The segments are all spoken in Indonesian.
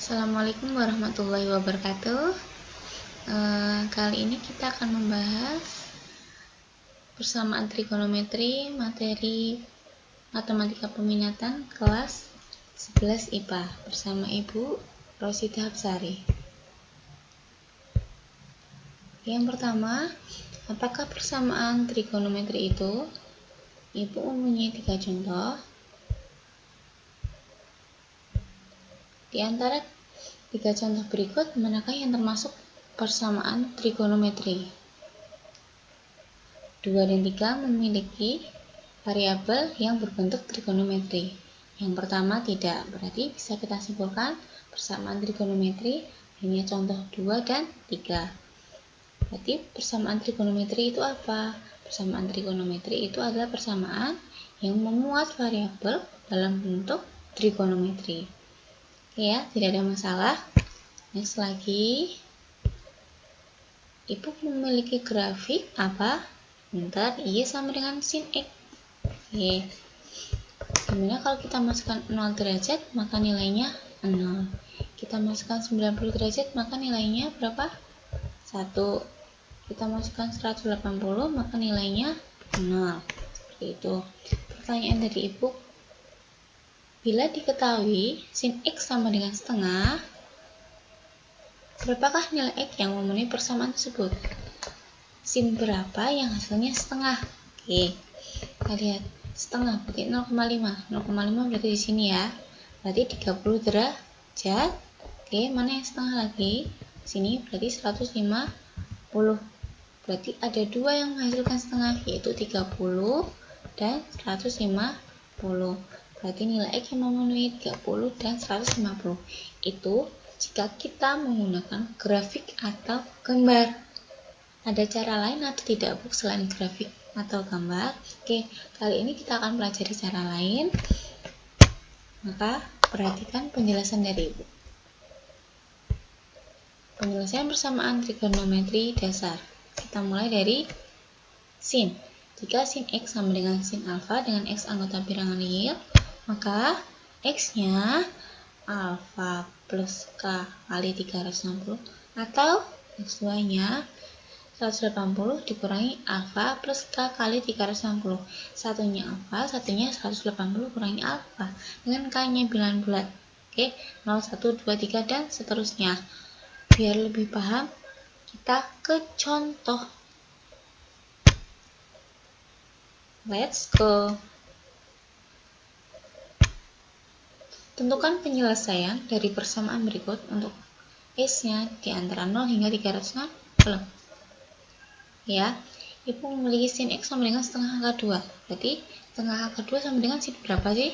Assalamualaikum warahmatullahi wabarakatuh. Kali ini kita akan membahas persamaan trigonometri materi matematika peminatan kelas 11 IPA bersama Ibu Rosita Hapsari. Yang pertama, apakah persamaan trigonometri itu? Ibu mempunyai 3 contoh. Di antara 3 contoh berikut, manakah yang termasuk persamaan trigonometri? 2 dan 3 memiliki variabel yang berbentuk trigonometri. Yang pertama tidak, berarti bisa kita simpulkan persamaan trigonometri hanya contoh 2 dan 3. Berarti persamaan trigonometri itu apa? Persamaan trigonometri itu adalah persamaan yang memuat variabel dalam bentuk trigonometri. Ya, tidak ada masalah. Next lagi, Ibu memiliki grafik apa? Bentar, Y sama dengan sin X. Oke. Gimana kalau kita masukkan 0 derajat, maka nilainya 0. Kita masukkan 90 derajat, maka nilainya berapa? 1. Kita masukkan 180, maka nilainya 0. Seperti itu. Pertanyaan dari Ibu, bila diketahui sin X sama dengan setengah, berapakah nilai X yang memenuhi persamaan tersebut? Sin berapa yang hasilnya setengah? Oke, kita lihat setengah berarti 0,5. 0,5 berarti di sini ya. Berarti 30 derajat. Oke, mana yang setengah lagi? Sini berarti 150. Berarti ada 2 yang menghasilkan setengah, yaitu 30 dan 150. Berarti nilai X yang memenuhi 30 dan 150. Itu jika kita menggunakan grafik atau gambar. Ada cara lain atau tidak, Bu, selain grafik atau gambar? Oke, kali ini kita akan pelajari cara lain. Maka perhatikan penjelasan dari Ibu. Penjelasan persamaan trigonometri dasar. Kita mulai dari sin. Jika sin X sama dengan sin alfa dengan X anggota bilangan real, maka X-nya alfa plus K kali 360 atau X2-nya 180 dikurangi alfa plus K kali 360. Satunya alfa, satunya 180 kurangi alfa. Dengan K-nya bilangan bulat. Oke, 0, 1, 2, 3, dan seterusnya. Biar lebih paham, kita ke contoh. Let's go. Tentukan penyelesaian dari persamaan berikut untuk S-nya di antara 0 hingga 360. Ya, Ibu memiliki sin X sama dengan setengah angka 2. Berarti setengah angka 2 sama dengan sin berapa sih?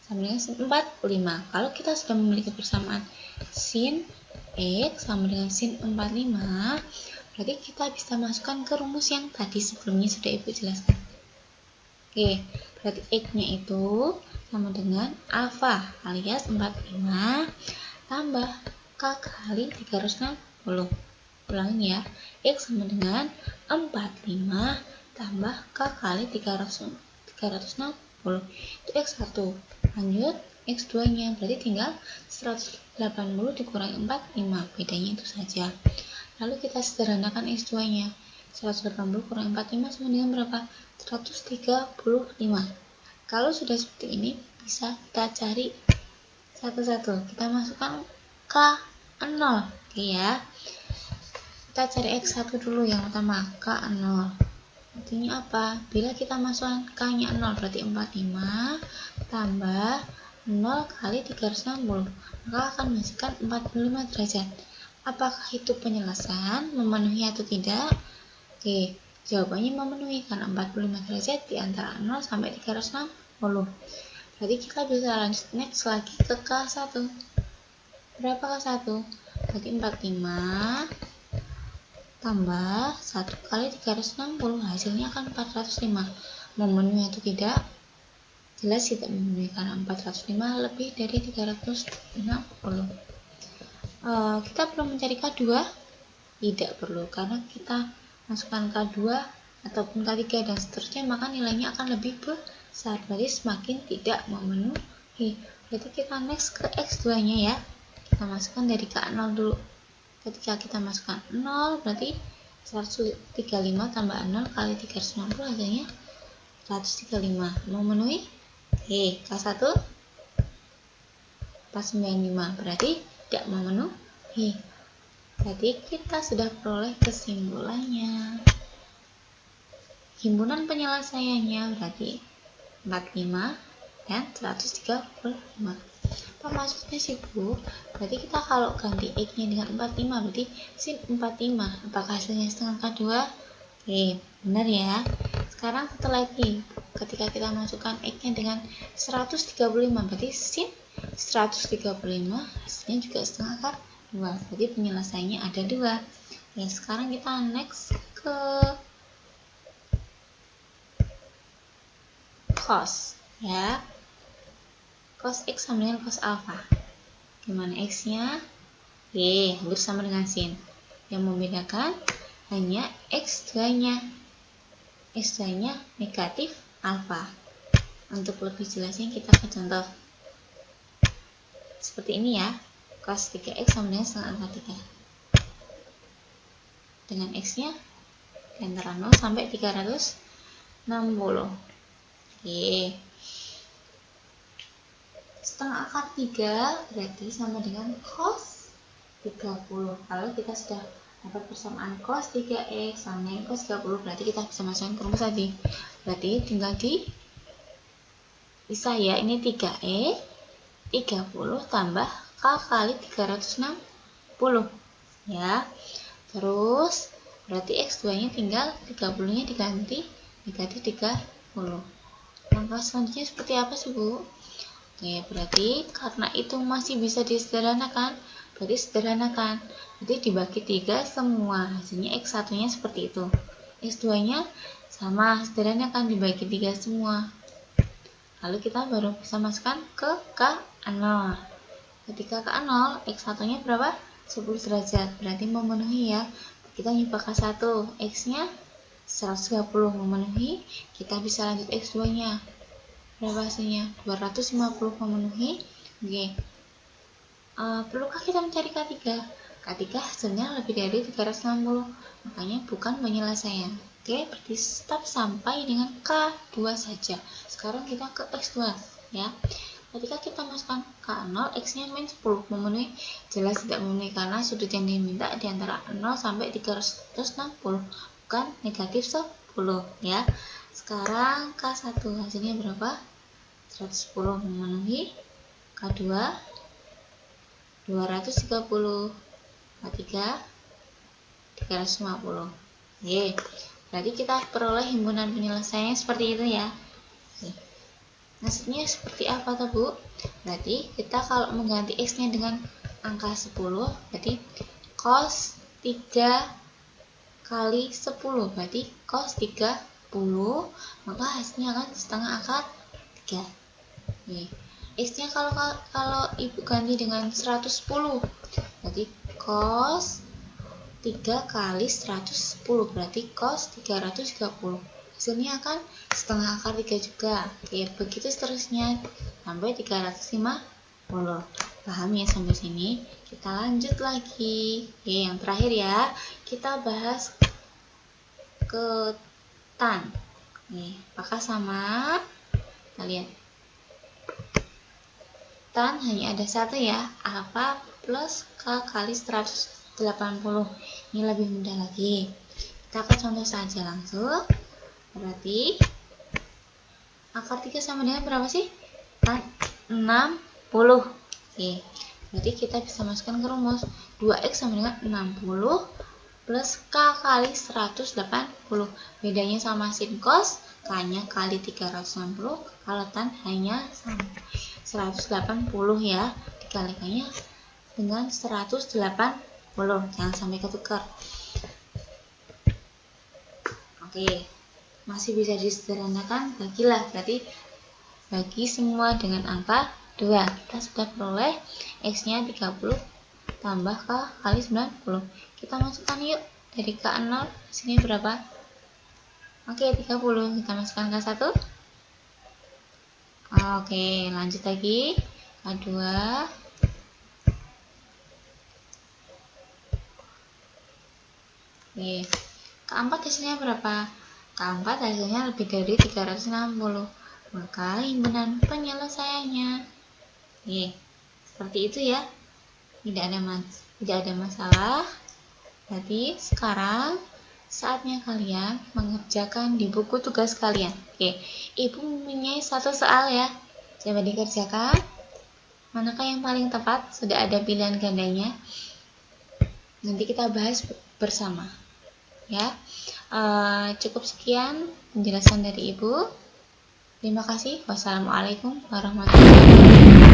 Sama dengan sin 45. Kalau kita sudah memiliki persamaan sin X sama dengan sin 45, berarti kita bisa masukkan ke rumus yang tadi sebelumnya sudah Ibu jelaskan. Oke, berarti X-nya itu sama dengan alfa alias 45 tambah K kali 360. Ulangin ya, X sama dengan 45 tambah K kali 360. Itu X1. Lanjut, X2-nya berarti tinggal 180 dikurangi 45. Bedanya itu saja. Lalu kita sederhanakan X2-nya. 180 kurangi 45 sama dengan berapa? 135. Kalau sudah seperti ini, bisa kita cari satu-satu. Kita masukkan K0. Oke ya. Kita cari X1 dulu yang pertama, K0. Artinya apa? Bila kita masukkan K-nya 0, berarti 45 tambah 0 kali 360. Maka akan menghasilkan 45 derajat. Apakah itu penyelesaian? Memenuhi atau tidak? Oke, jawabannya memenuhi karena 45 derajat di antara 0 sampai 360. Berarti kita bisa lanjut next lagi ke K1. Berapa K1? Berarti 45 tambah 1 kali 360. Hasilnya akan 405. Memenuhi atau tidak? Jelas tidak memenuhi karena 405 lebih dari 360. Kita perlu mencari K2? Tidak perlu, karena kita masukkan K2 ataupun K3 dan seterusnya, maka nilainya akan lebih besar. Berarti semakin tidak memenuhi. Berarti kita next ke X2 nya ya, kita masukkan dari K0 dulu. Ketika kita masukkan 0 berarti 135 tambah 0 kali 360 hasilnya 135, memenuhi. K1 495 berarti tidak memenuhi. Berarti kita sudah peroleh kesimpulannya. Himpunan penyelesaiannya berarti 45 dan 135. Apa maksudnya sih Bu? Berarti kita kalau ganti X nya dengan 45 berarti sin 45. Apakah hasilnya setengah K2? Benar ya. Sekarang satu lagi, ketika kita masukkan X nya dengan 135 berarti sin 135 hasilnya juga setengah K2. Berarti penyelesaiannya ada 2. Sekarang kita next ke cos ya. Cos X sama dengan cos alpha. Gimana X nya? Hampir sama dengan sin. Yang membedakan hanya X2 nya. X2 nya negatif alpha. Untuk lebih jelasnya kita ke contoh seperti ini ya. Cos 3X sama dengan setengah alpha 3 dengan X nya di antara 0 sampai 360. Setengah akar 3 berarti sama dengan cos 30. Kalau kita sudah dapat persamaan cos 3X sama dengan cos 30 berarti kita bisa masukkan ke rumus tadi. Berarti tinggal bisa ya, ini 3E 30 tambah K kali 360 ya. Terus berarti X2 nya tinggal 30 nya diganti negatif 30. Langkah selanjutnya seperti apa sih Bu? Berarti karena itu masih bisa disederhanakan, berarti sederhanakan. Berarti dibagi 3 semua, hasilnya X1 nya seperti itu. X2 nya sama, sederhanakan dibagi 3 semua. Lalu kita baru bisa masukkan ke K0. Ketika K0, X1 nya berapa? 10 derajat, berarti memenuhi ya. Kita nyoba K1, X nya 130 memenuhi, kita bisa lanjut X2 nya. Berapa hasilnya? 250 memenuhi. Perlukah kita mencari K3? K3 hasilnya lebih dari 360, makanya bukan penyelesaian. Berarti stop sampai dengan K2 saja. Sekarang kita ke X2 ya. Ketika kita masukkan K0, X nya min 10 memenuhi, jelas tidak memenuhi karena sudut yang diminta di antara 0 sampai 360, bukan negatif 10 ya. Sekarang K1 hasilnya berapa? 110 memenuhi. K2 230, K3 350. Berarti kita peroleh himpunan penyelesaiannya seperti itu ya. Maksudnya seperti apa tuh Bu? Berarti kita kalau mengganti X nya dengan angka 10 berarti cos 3 kali 10 berarti cos 30, maka hasilnya akan setengah akar 3. X nya kalau Ibu ganti dengan 110 berarti cos 3 kali 110 berarti cos 330, hasilnya akan setengah akar 3 juga. Begitu seterusnya sampai 350. Paham ya sampai sini? Kita lanjut lagi. Yang terakhir ya, kita bahas ke tan. Apakah sama? Kita lihat. Tan hanya ada satu ya, alpha plus K kali 180. Ini lebih mudah lagi. Kita ke contoh saja langsung. Berarti akar 3 sama dengan berapa sih? Tan 60. Berarti kita bisa masukkan ke rumus 2X sama dengan 60 plus K kali 180. Bedanya sama sin cos, K-nya kali 360, kalau tan hanya sama 180 ya. Dikalikannya dengan 180. Jangan sampai ketukar. Masih bisa disederhanakan, bagilah. Berarti bagi semua dengan angka 2. Kita sudah peroleh X nya 30 tambah K kali 90. Kita masukkan yuk. Dari K0 hasilnya berapa? 30. Kita masukkan K1. Lanjut lagi. A2. Oke. Keempat hasilnya berapa? Keempat hasilnya lebih dari 360. Maka himpunan penyelesaiannya. Oke. Seperti itu ya. Tidak ada masalah. Jadi sekarang saatnya kalian mengerjakan di buku tugas kalian. Oke, Ibu mempunyai satu soal ya. Coba dikerjakan. Manakah yang paling tepat? Sudah ada pilihan gandanya. Nanti kita bahas bersama. Ya, cukup sekian penjelasan dari Ibu. Terima kasih. Wassalamualaikum warahmatullahi wabarakatuh.